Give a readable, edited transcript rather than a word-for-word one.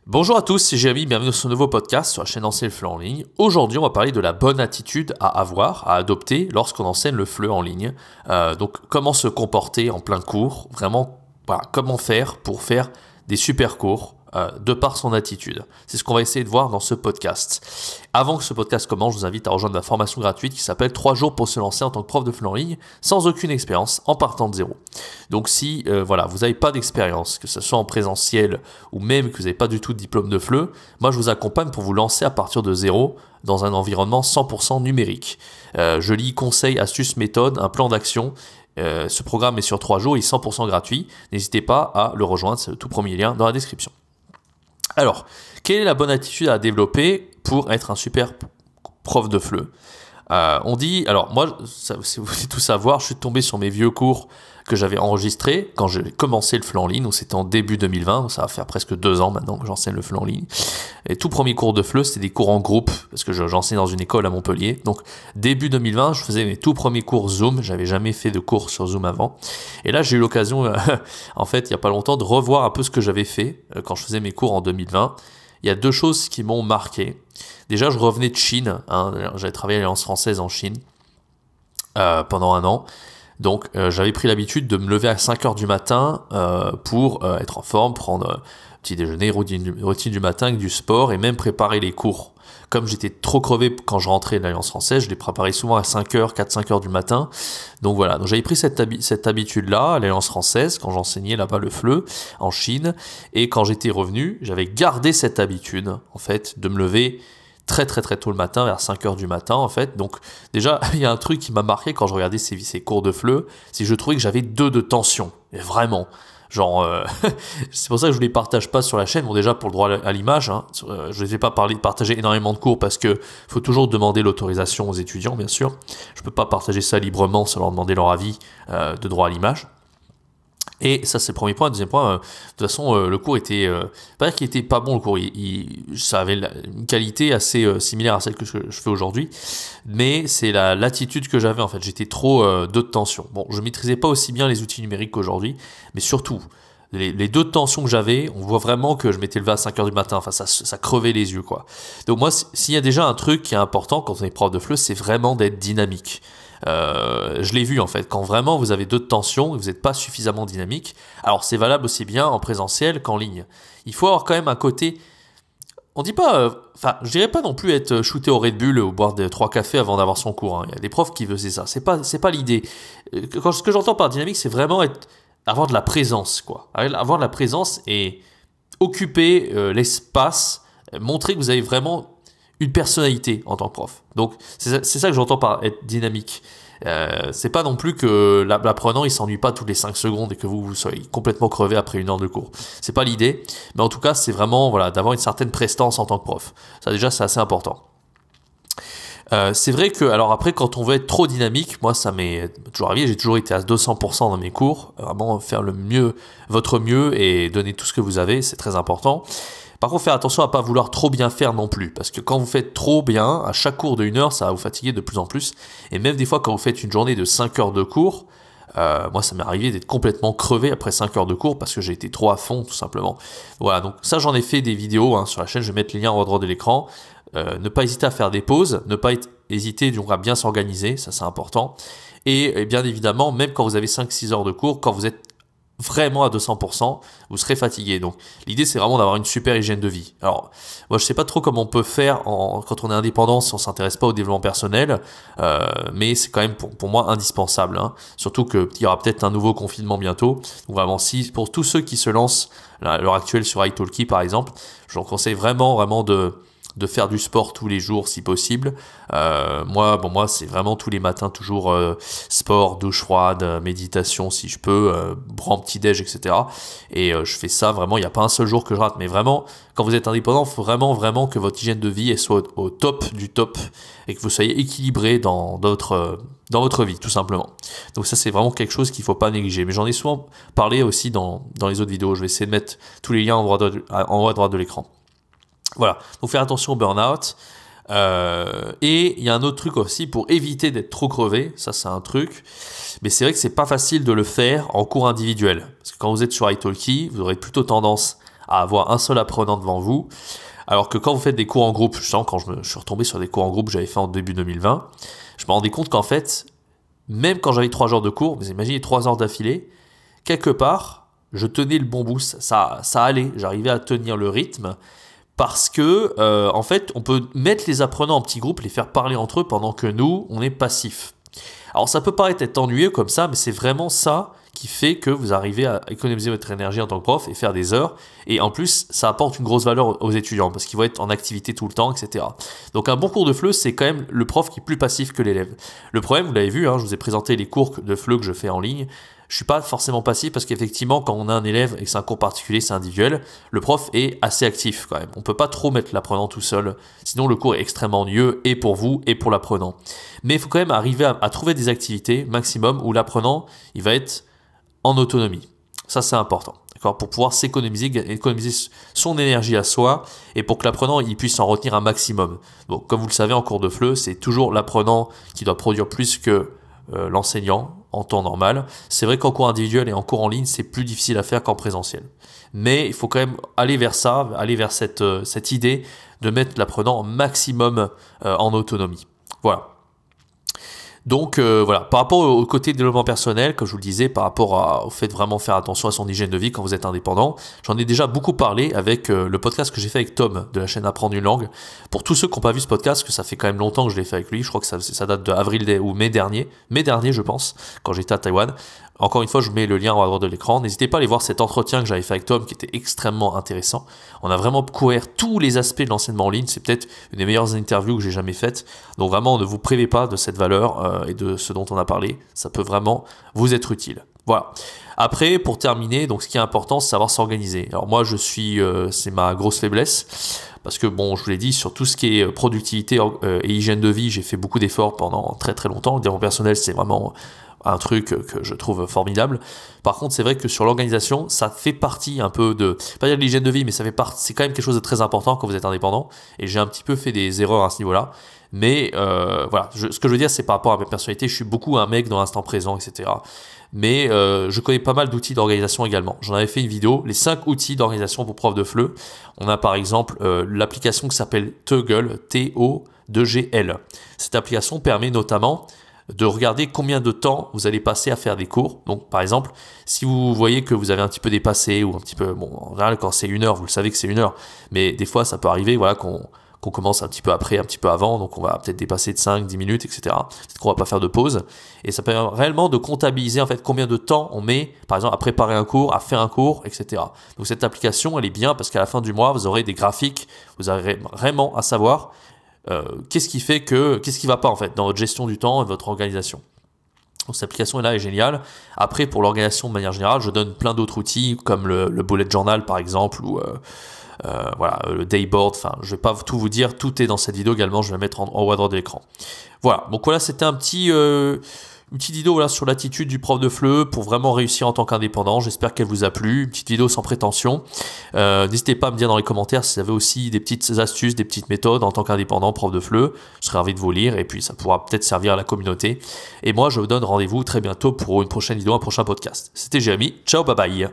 Bonjour à tous, c'est Jérémy, bienvenue dans ce nouveau podcast sur la chaîne Enseigne le FLE en ligne. Aujourd'hui, on va parler de la bonne attitude à avoir, à adopter lorsqu'on enseigne le FLE en ligne. Donc, comment se comporter en plein cours, vraiment, voilà, comment faire pour faire des super cours de par son attitude. C'est ce qu'on va essayer de voir dans ce podcast. Avant que ce podcast commence, je vous invite à rejoindre ma formation gratuite qui s'appelle 3 jours pour se lancer en tant que prof de FLE en ligne sans aucune expérience, en partant de zéro. Donc si voilà, vous n'avez pas d'expérience, que ce soit en présentiel ou même que vous n'avez pas du tout de diplôme de FLE, moi je vous accompagne pour vous lancer à partir de zéro dans un environnement 100% numérique. Je lis conseils, astuces, méthodes, un plan d'action. Ce programme est sur 3 jours, il est 100% gratuit. N'hésitez pas à le rejoindre, c'est le tout premier lien dans la description. Alors, quelle est la bonne attitude à développer pour être un super prof de FLE? On dit, alors moi, si vous voulez tout savoir, je suis tombé sur mes vieux cours que j'avais enregistrés quand j'ai commencé le FLE en ligne, donc c'était en début 2020, donc ça va faire presque 2 ans maintenant que j'enseigne le FLE en ligne. Et tout premier cours de FLE, c'était des cours en groupe, parce que j'enseigne dans une école à Montpellier. Donc début 2020, je faisais mes tout premiers cours Zoom, j'avais jamais fait de cours sur Zoom avant. Et là, j'ai eu l'occasion, en fait, il n'y a pas longtemps, de revoir un peu ce que j'avais fait quand je faisais mes cours en 2020. Il y a 2 choses qui m'ont marqué. Déjà, je revenais de Chine, j'avais travaillé à l'Alliance française en Chine pendant 1 an. Donc, j'avais pris l'habitude de me lever à 5 heures du matin pour être en forme, prendre petit déjeuner, routine du matin avec du sport et même préparer les cours. Comme j'étais trop crevé quand je rentrais de l'Alliance française, je les préparais souvent à 5 heures, 4-5 heures du matin. Donc voilà, donc j'avais pris cette habitude-là à l'Alliance française quand j'enseignais là-bas le FLE en Chine. Et quand j'étais revenu, j'avais gardé cette habitude, en fait, de me lever très tôt le matin, vers 5 heures du matin en fait. Donc déjà, il y a un truc qui m'a marqué quand je regardais ces cours de FLE, c'est que je trouvais que j'avais 2 de tension. Et vraiment, genre, c'est pour ça que je ne les partage pas sur la chaîne. Bon, déjà pour le droit à l'image, hein, je ne vais pas partager énormément de cours parce que faut toujours demander l'autorisation aux étudiants, bien sûr. Je ne peux pas partager ça librement sans leur demander leur avis de droit à l'image. Et ça, c'est le premier point. Deuxième point, de toute façon, le cours était... pas dire qu'il était pas bon, le cours. Ça avait une qualité assez similaire à celle que je fais aujourd'hui. Mais c'est l'attitude que j'avais, en fait. J'étais trop de tension. Bon, je maîtrisais pas aussi bien les outils numériques qu'aujourd'hui. Mais surtout, les 2 tensions que j'avais, on voit vraiment que je m'étais levé à 5 heures du matin. Enfin, ça crevait les yeux, quoi. Donc moi, s'il y a déjà un truc qui est important quand on est prof de FLE, c'est vraiment d'être dynamique. Je l'ai vu en fait, quand vraiment vous avez 2 tensions et vous n'êtes pas suffisamment dynamique, alors c'est valable aussi bien en présentiel qu'en ligne. Il faut avoir quand même un côté, on dit pas, enfin je dirais pas non plus être shooté au Red Bull ou boire 3 cafés avant d'avoir son cours, hein. Il y a des profs qui faisaient ça, c'est pas l'idée. Ce que j'entends par dynamique, c'est vraiment avoir de la présence, quoi. Avoir de la présence et occuper l'espace, montrer que vous avez vraiment une personnalité en tant que prof. Donc c'est ça que j'entends par être dynamique. C'est pas non plus que l'apprenant il s'ennuie pas toutes les 5 secondes et que vous soyez complètement crevé après 1 heure de cours. C'est pas l'idée, mais en tout cas c'est vraiment voilà, d'avoir une certaine prestance en tant que prof. Ça déjà c'est assez important. C'est vrai que, alors après, quand on veut être trop dynamique, moi ça m'est toujours arrivé, j'ai toujours été à 200% dans mes cours, vraiment faire le mieux, votre mieux et donner tout ce que vous avez, c'est très important. Par contre, faire attention à pas vouloir trop bien faire non plus, parce que quand vous faites trop bien, à chaque cours de 1 heure, ça va vous fatiguer de plus en plus, et même des fois quand vous faites une journée de 5 heures de cours, moi ça m'est arrivé d'être complètement crevé après 5 heures de cours parce que j'ai été trop à fond tout simplement. Voilà, donc ça j'en ai fait des vidéos sur la chaîne, je vais mettre les liens en haut à droite de l'écran. Ne pas hésiter à faire des pauses, ne pas hésiter donc à bien s'organiser, ça c'est important. Et bien évidemment, même quand vous avez 5-6 heures de cours, quand vous êtes vraiment à 200%, vous serez fatigué. Donc l'idée c'est vraiment d'avoir une super hygiène de vie. Alors moi je sais pas trop comment on peut faire quand on est indépendant si on s'intéresse pas au développement personnel, mais c'est quand même pour moi indispensable, hein. Surtout qu'il y aura peut-être un nouveau confinement bientôt. Donc vraiment pour tous ceux qui se lancent à l'heure actuelle sur italki par exemple, je vous conseille vraiment de faire du sport tous les jours si possible. Moi c'est vraiment tous les matins toujours sport, douche froide, méditation si je peux, grand petit-déj, etc. Et je fais ça vraiment, il n'y a pas un seul jour que je rate. Mais vraiment, quand vous êtes indépendant, il faut vraiment que votre hygiène de vie soit au top du top et que vous soyez équilibré dans votre vie, tout simplement. Donc ça, c'est vraiment quelque chose qu'il ne faut pas négliger. Mais j'en ai souvent parlé aussi dans les autres vidéos. Je vais essayer de mettre tous les liens en haut à droite de l'écran. Voilà, donc faire attention au burn-out. Et il y a un autre truc aussi pour éviter d'être trop crevé, ça c'est un truc, mais c'est vrai que c'est pas facile de le faire en cours individuel. Parce que quand vous êtes sur italki, vous aurez plutôt tendance à avoir un seul apprenant devant vous. Alors que quand vous faites des cours en groupe, je sens quand je suis retombé sur des cours en groupe que j'avais fait en début 2020, je me rendais compte qu'en fait, même quand j'avais 3 jours de cours, vous imaginez 3 heures d'affilée, quelque part, je tenais le bon bout, ça allait, j'arrivais à tenir le rythme, parce que en fait, on peut mettre les apprenants en petits groupes, les faire parler entre eux pendant que nous, on est passifs. Alors ça peut paraître être ennuyeux comme ça, mais c'est vraiment ça qui fait que vous arrivez à économiser votre énergie en tant que prof et faire des heures. Et en plus, ça apporte une grosse valeur aux étudiants parce qu'ils vont être en activité tout le temps, etc. Donc un bon cours de FLE, c'est quand même le prof qui est plus passif que l'élève. Le problème, vous l'avez vu, je vous ai présenté les cours de FLE que je fais en ligne. Je suis pas forcément passif parce qu'effectivement, quand on a un élève et que c'est un cours particulier, c'est individuel, le prof est assez actif quand même. On peut pas trop mettre l'apprenant tout seul, sinon le cours est extrêmement ennuyeux et pour vous et pour l'apprenant. Mais il faut quand même arriver à trouver des activités maximum où l'apprenant, il va être en autonomie. Ça, c'est important, d'accord, pour pouvoir économiser son énergie à soi et pour que l'apprenant il puisse en retenir un maximum. Donc, comme vous le savez, en cours de FLE, c'est toujours l'apprenant qui doit produire plus que l'enseignant en temps normal. C'est vrai qu'en cours individuel et en cours en ligne, c'est plus difficile à faire qu'en présentiel. Mais il faut quand même aller vers ça, aller vers cette idée de mettre l'apprenant au maximum en autonomie. Voilà. Donc voilà, par rapport au côté développement personnel, comme je vous le disais, par rapport au fait de vraiment faire attention à son hygiène de vie quand vous êtes indépendant, j'en ai déjà beaucoup parlé avec le podcast que j'ai fait avec Tom de la chaîne Apprendre une langue. Pour tous ceux qui n'ont pas vu ce podcast, que ça fait quand même longtemps que je l'ai fait avec lui, je crois que ça date de avril ou mai dernier je pense, quand j'étais à Taïwan. Encore une fois, je mets le lien en haut à droite de l'écran. N'hésitez pas à aller voir cet entretien que j'avais fait avec Tom qui était extrêmement intéressant. On a vraiment couvert tous les aspects de l'enseignement en ligne. C'est peut-être une des meilleures interviews que j'ai jamais faites. Donc vraiment, ne vous privez pas de cette valeur et de ce dont on a parlé. Ça peut vraiment vous être utile. Voilà. Après, pour terminer, donc ce qui est important, c'est savoir s'organiser. Alors moi, c'est ma grosse faiblesse. Parce que bon, je vous l'ai dit, sur tout ce qui est productivité et hygiène de vie, j'ai fait beaucoup d'efforts pendant très très longtemps. Le développement personnel, c'est vraiment un truc que je trouve formidable. Par contre, c'est vrai que sur l'organisation, ça fait partie un peu pas dire de l'hygiène de vie, mais c'est quand même quelque chose de très important quand vous êtes indépendant. Et j'ai un petit peu fait des erreurs à ce niveau-là. Mais voilà, ce que je veux dire, c'est par rapport à ma personnalité, je suis beaucoup un mec dans l'instant présent, etc. Mais je connais pas mal d'outils d'organisation également. J'en avais fait une vidéo, les 5 outils d'organisation pour prof de FLE. On a par exemple l'application qui s'appelle Toggle, T-O-2-G-L. Cette application permet notamment de regarder combien de temps vous allez passer à faire des cours. Donc, par exemple, si vous voyez que vous avez un petit peu dépassé ou un petit peu, bon, en général, quand c'est 1 heure, vous le savez que c'est 1 heure, mais des fois, ça peut arriver, voilà, qu'on commence un petit peu après, un petit peu avant, donc on va peut-être dépasser de 5, 10 minutes, etc. Peut-être qu'on va pas faire de pause. Et ça permet réellement de comptabiliser, en fait, combien de temps on met, par exemple, à préparer un cours, à faire un cours, etc. Donc, cette application, elle est bien parce qu'à la fin du mois, vous aurez des graphiques, vous aurez vraiment à savoir qu'est-ce qui va pas en fait dans votre gestion du temps et votre organisation. Donc cette application là est géniale. Après, pour l'organisation de manière générale, je donne plein d'autres outils comme le bullet journal par exemple ou voilà, le dayboard. Enfin, je vais pas tout vous dire, tout est dans cette vidéo également. Je vais la mettre en haut à droite de l'écran. Voilà. Donc voilà, c'était une petite vidéo voilà, sur l'attitude du prof de FLE pour vraiment réussir en tant qu'indépendant. J'espère qu'elle vous a plu. Une petite vidéo sans prétention. N'hésitez pas à me dire dans les commentaires si vous avez aussi des petites astuces, des petites méthodes en tant qu'indépendant, prof de FLE. Je serais ravi de vous lire et puis ça pourra peut-être servir à la communauté. Et moi, je vous donne rendez-vous très bientôt pour une prochaine vidéo, un prochain podcast. C'était Jérémy. Ciao, bye bye.